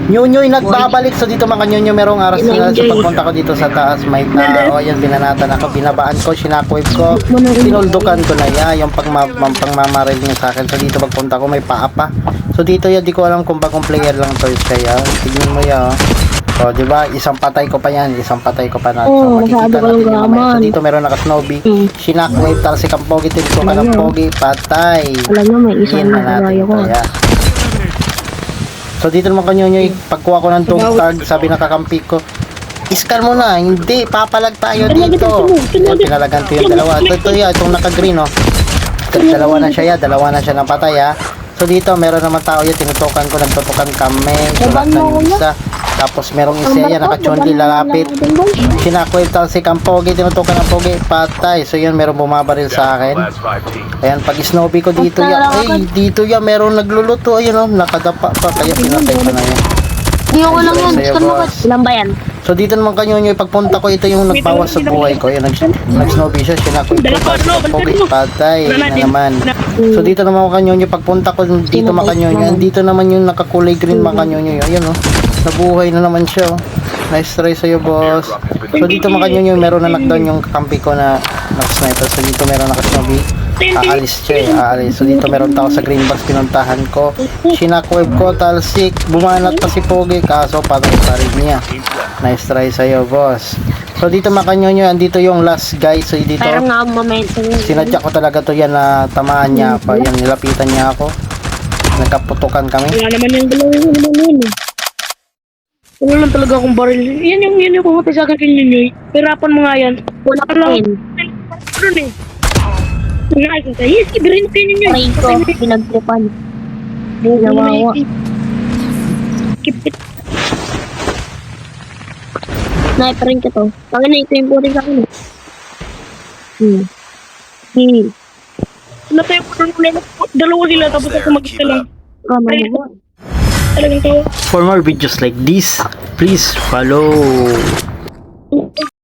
Nyunyoy nagbabalik. So dito mga nyunyo, merong aras na sa pagpunta ko dito sa taas. May tao, ayan, binanatan ako, binabaan ko, shinakwave ko, tinuldukan ko na yung pangmamaril niya sa akin. So dito pagpunta ko, may paa pa. So dito yan, di ko alam kung bagong player lang to siya yan. Tignan mo yan. So diba, isang patay ko pa yan, isang patay ko pa na. So makikita natin yung mamaya. So dito meron naka-snowbie, shinakwave, talsik ang pogi, tinuldukan ng pogi, patay. Alam mo, may isang natin ko. kaya. So dito naman kanyonyoy, pagkuha ko ng dog tag, sabi ng kakampi ko, iskan mo na, hindi, papalag tayo dito. Yan, pinalagan ko yung dalawa. Ito yan, itong naka-green, oh. Dalawa na siya ng patay, ha. So dito, meron naman tao yan, tinutukan ko, nagtutukan kami. Sulat na yung isa. Tapos merong isa yan, naka-chunli, lalapit. Sinakwave, talsik ang pogi, tinutukan ang pogi, patay. So yun, meron bumabaril sa akin. Ayan, pag snowbie ko dito yan, ay, dito yan, meron nagluluto, ayun, oh, nakadapa pa, kaya pinatay ko na yan. Hindi ko lang yan, ilan ba yan? So dito naman kanyonyo, pagpunta ko, ito yung nagbawas sa buhay ko. Yan, nag-snowbie siya, sinakwave ko, talsik ang pogi, patay na naman. So dito naman ako kanyonyo, pagpunta ko dito makanyonyo, dito naman yung nakakulay green makanyonyo, ayun, oh. Nabuhay na naman siya, oh. Nice try sa'yo, boss. So dito makanyonyo, meron na knockdown yung kampi ko na naka-sniper. So dito meron naka-snowbie. Aalis siya, aalis. So dito meron tao sa green box, pinuntahan ko. Shinakwave ko, talsik. Bumanat pa si Pogi, kaso patay pa rin niya. Nice try sa'yo, boss. So dito makanyonyo, andito yung last guy. So dito, Pero nga, momentum yun. sinadya ko talaga to yan na tamaan niya pa. Yan, nilapitan niya ako. Nagkaputukan kami. Wala naman yung dalawang yun. Wala lang talaga akong baril. Yan yung kumatay sa akin yun. Pirapan mo nga yan. Wala pa rin. Ano eh? Nag-aayos ka. Yes, ibirin ko yun. Aray ko, pinagtripan. Nawawa. Keep it. Sniperin ka to. Tangin na ito yung puri sa akin. Natay ko doon. Dalawa sila tapos ako mag-isa lang. Kama mo. Talagang tawa. For more videos like this, please follow.